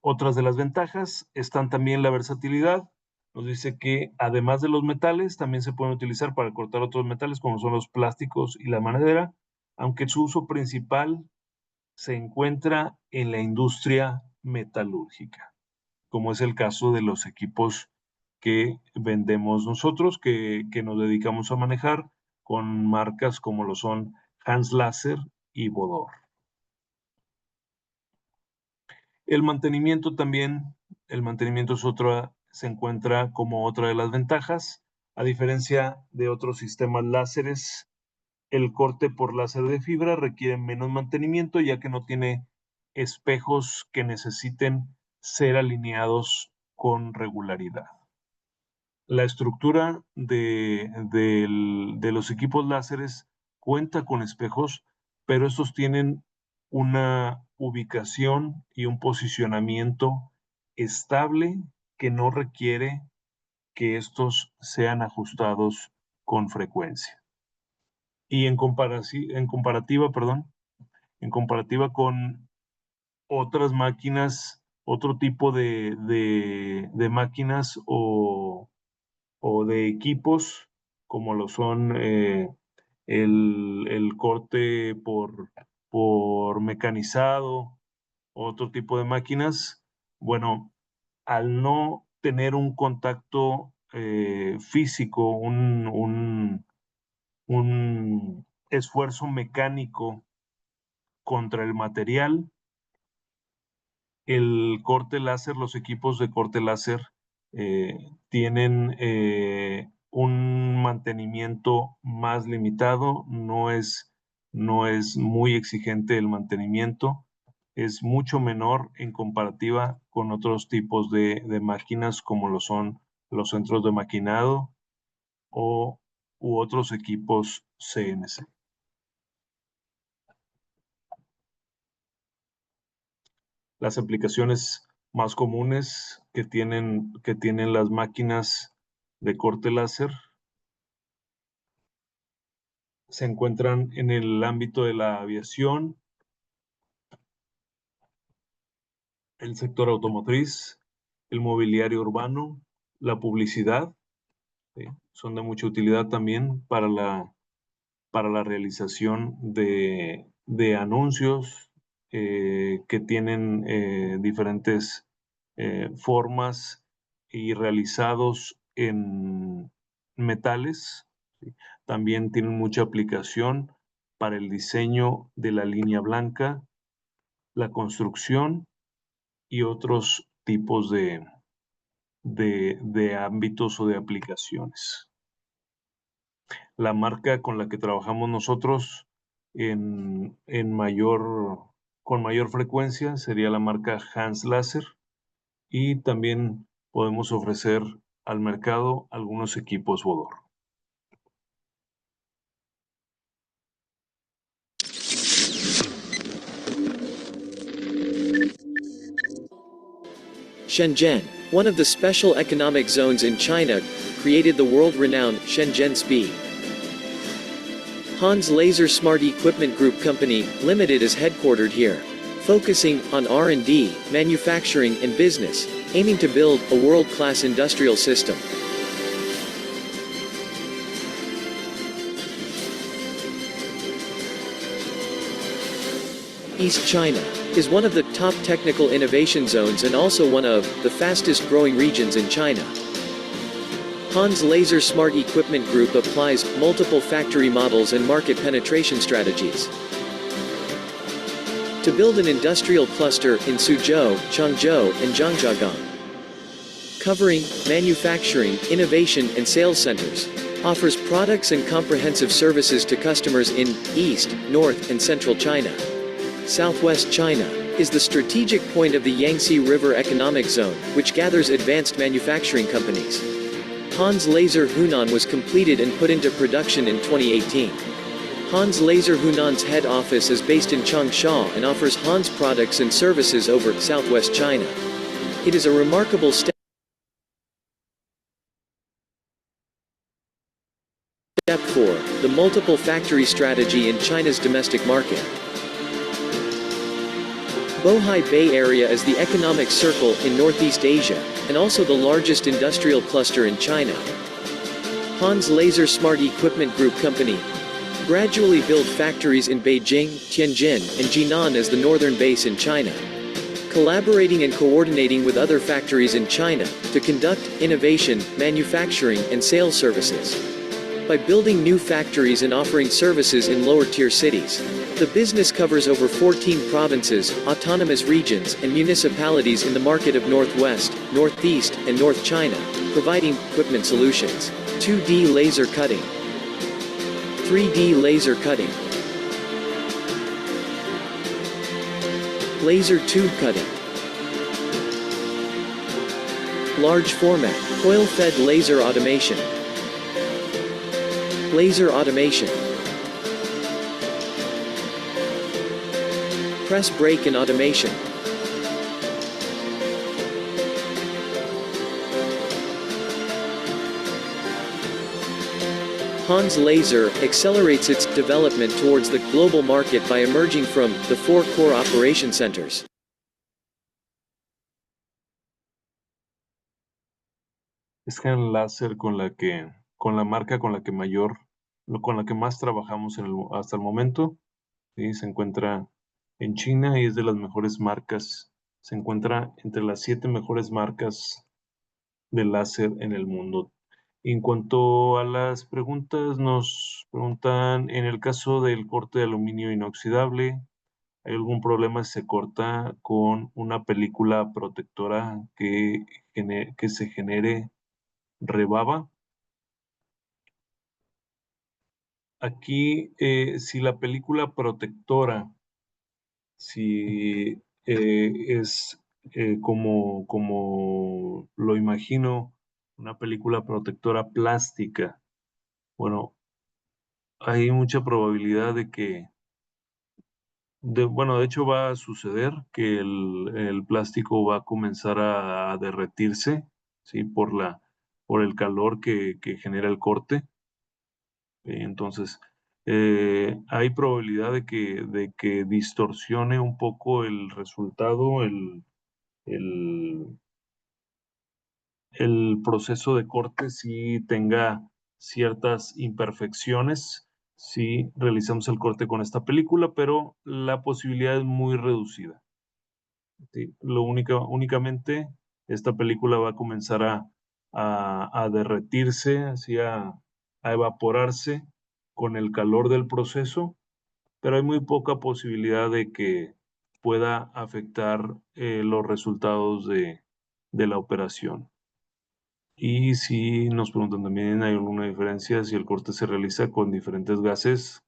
otras de las ventajas están también la versatilidad. Nos dice que además de los metales, también se pueden utilizar para cortar otros metales como son los plásticos y la madera, aunque su uso principal se encuentra en la industria metalúrgica, como es el caso de los equipos que vendemos nosotros, que nos dedicamos a manejar con marcas como lo son Hans Laser y Bodor. El mantenimiento también, el mantenimiento se encuentra como otra de las ventajas. A diferencia de otros sistemas láseres, el corte por láser de fibra requiere menos mantenimiento, ya que no tiene espejos que necesiten ser alineados con regularidad. La estructura de los equipos láseres cuenta con espejos, pero estos tienen una ubicación y un posicionamiento estable que no requiere que estos sean ajustados con frecuencia. Y en comparativa con otras máquinas, otro tipo de máquinas o de equipos, como lo son el corte por mecanizado, otro tipo de máquinas, bueno, al no tener un contacto físico, un esfuerzo mecánico contra el material, el corte láser, los equipos de corte láser tienen un mantenimiento más limitado, no es muy exigente el mantenimiento, es mucho menor en comparativa con otros tipos de máquinas como lo son los centros de maquinado u otros equipos CNC. Las aplicaciones más comunes que tienen las máquinas de corte láser se encuentran en el ámbito de la aviación, el sector automotriz, el mobiliario urbano, la publicidad, ¿sí? Son de mucha utilidad también para la realización de anuncios que tienen diferentes formas y realizados en metales, ¿sí? También tienen mucha aplicación para el diseño de la línea blanca, la construcción y otros tipos de ámbitos o de aplicaciones. La marca con la que trabajamos nosotros con mayor frecuencia sería la marca Hans Laser, y también podemos ofrecer al mercado algunos equipos Bodor. Shenzhen, one of the special economic zones in China, created the world-renowned Shenzhen SPIE. Hans Laser Smart Equipment Group Company, Limited is headquartered here, focusing on R&D, manufacturing and business, aiming to build a world-class industrial system. East China is one of the top technical innovation zones and also one of the fastest growing regions in China. Hans Laser Smart Equipment Group applies multiple factory models and market penetration strategies to build an industrial cluster in Suzhou, Changzhou, and Zhangjiagang, covering manufacturing, innovation, and sales centers, offers products and comprehensive services to customers in East, North, and Central China. Southwest China is the strategic point of the Yangtze River Economic Zone, which gathers advanced manufacturing companies. Hans Laser Hunan was completed and put into production in 2018. Hans Laser Hunan's head office is based in Changsha and offers Hans products and services over southwest China. It is a remarkable step for the multiple factory strategy in China's domestic market. Bohai Bay Area is the economic circle in Northeast Asia, and also the largest industrial cluster in China. Hans Laser Smart Equipment Group Company gradually build factories in Beijing, Tianjin, and Jinan as the northern base in China, collaborating and coordinating with other factories in China to conduct innovation, manufacturing, and sales services. By building new factories and offering services in lower-tier cities, the business covers over 14 provinces, autonomous regions, and municipalities in the market of Northwest, Northeast, and North China, providing equipment solutions. 2D laser cutting, 3D laser cutting, laser tube cutting, large format, coil-fed laser automation, laser automation, press brake and automation, Hans Laser accelerates its development towards the global market by emerging from the 4 core operation centers. Es Gen Láser con la marca con la que con la que más trabajamos hasta el momento. ¿Sí? Se encuentra en China y es de las mejores marcas. Se encuentra entre las 7 mejores marcas de láser en el mundo. En cuanto a las preguntas, nos preguntan, en el caso del corte de aluminio inoxidable, ¿hay algún problema si se corta con una película protectora que se genere rebaba? Aquí, si la película protectora, si es como lo imagino, una película protectora plástica, bueno, hay mucha probabilidad de que, de hecho va a suceder que el plástico va a comenzar a derretirse, ¿sí? Por el calor que genera el corte. Entonces, hay probabilidad de que distorsione un poco el resultado, el, el proceso de corte si tenga ciertas imperfecciones si realizamos el corte con esta película, pero la posibilidad es muy reducida. ¿Sí? Únicamente esta película va a comenzar a derretirse, así a evaporarse con el calor del proceso, pero hay muy poca posibilidad de que pueda afectar los resultados de la operación. Y si nos preguntan también, ¿hay alguna diferencia si el corte se realiza con diferentes gases?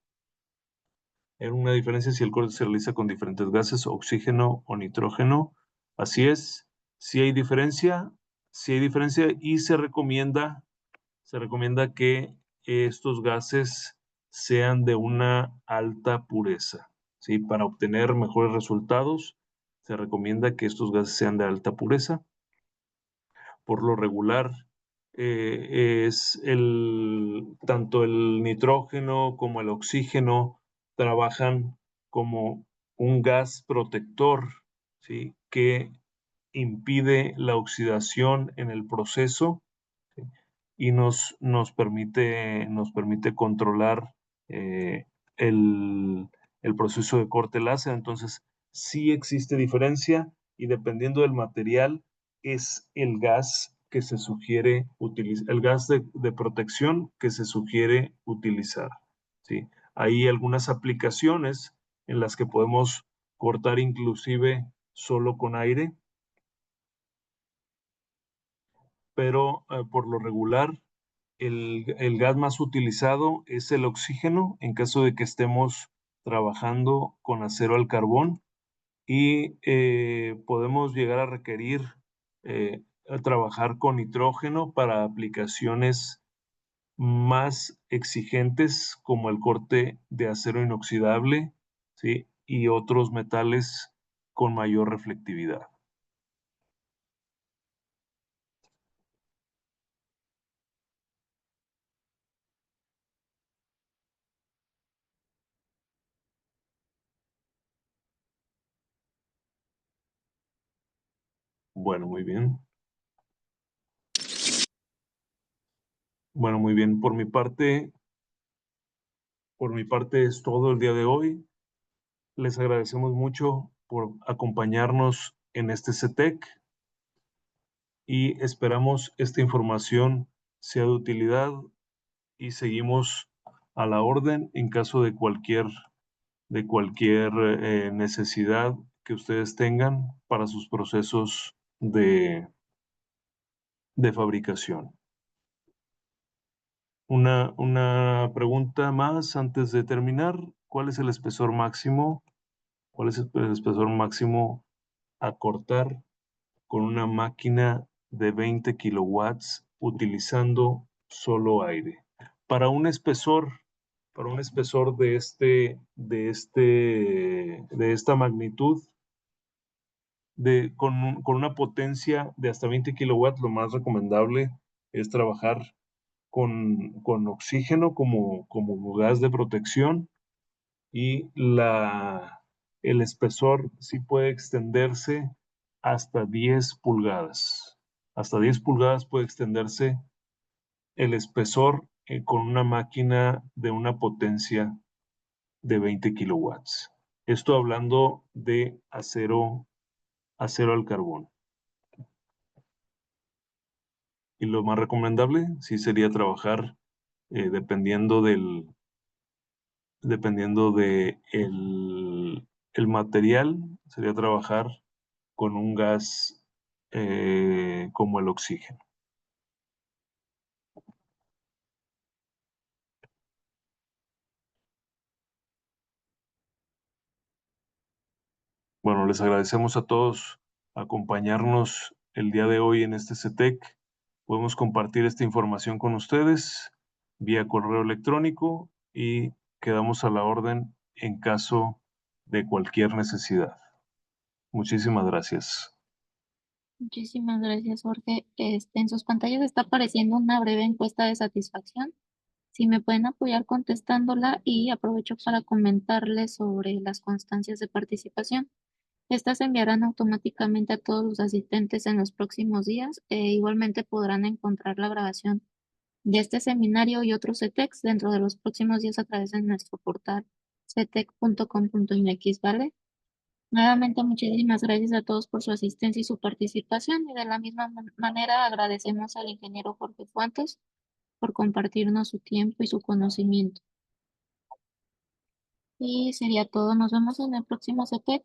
Hay una diferencia si el corte se realiza con diferentes gases, oxígeno o nitrógeno. Así es, sí hay diferencia y se recomienda que estos gases sean de una alta pureza. ¿Sí? Para obtener mejores resultados, se recomienda que estos gases sean de alta pureza. Por lo regular, tanto el nitrógeno como el oxígeno trabajan como un gas protector, ¿sí? Que impide la oxidación en el proceso, ¿sí? Y nos permite controlar el proceso de corte láser. Entonces, sí existe diferencia y dependiendo del material, es el gas que se sugiere utilizar, el gas de protección que se sugiere utilizar. ¿Sí? Hay algunas aplicaciones en las que podemos cortar inclusive solo con aire, pero por lo regular el gas más utilizado es el oxígeno en caso de que estemos trabajando con acero al carbón y podemos llegar a requerir trabajar con nitrógeno para aplicaciones más exigentes como el corte de acero inoxidable, ¿sí? Y otros metales con mayor reflectividad. Bueno, muy bien. Bueno, muy bien. Por mi parte es todo el día de hoy. Les agradecemos mucho por acompañarnos en este CETEC y esperamos esta información sea de utilidad y seguimos a la orden en caso de cualquier necesidad que ustedes tengan para sus procesos de fabricación. Una pregunta más antes de terminar. ¿Cuál es el espesor máximo? ¿Cuál es el espesor máximo a cortar con una máquina de 20 kilowatts utilizando solo aire? Para un espesor de esta magnitud, con una potencia de hasta 20 kilowatts, lo más recomendable es trabajar con oxígeno como gas de protección, y el espesor sí puede extenderse hasta 10 pulgadas. Hasta 10 pulgadas puede extenderse el espesor con una máquina de una potencia de 20 kilowatts. Esto hablando de acero al carbón. Y lo más recomendable sí sería trabajar dependiendo de el material, sería trabajar con un gas como el oxígeno. Bueno, les agradecemos a todos acompañarnos el día de hoy en este CETEC. Podemos compartir esta información con ustedes vía correo electrónico y quedamos a la orden en caso de cualquier necesidad. Muchísimas gracias. Muchísimas gracias, Jorge. En sus pantallas está apareciendo una breve encuesta de satisfacción. Si me pueden apoyar contestándola, y aprovecho para comentarles sobre las constancias de participación. Estas se enviarán automáticamente a todos los asistentes en los próximos días. Igualmente podrán encontrar la grabación de este seminario y otros CETECs dentro de los próximos días a través de nuestro portal cetec.com.mx, ¿vale? Nuevamente, muchísimas gracias a todos por su asistencia y su participación, y de la misma manera agradecemos al ingeniero Jorge Fuentes por compartirnos su tiempo y su conocimiento. Y sería todo. Nos vemos en el próximo CETEC.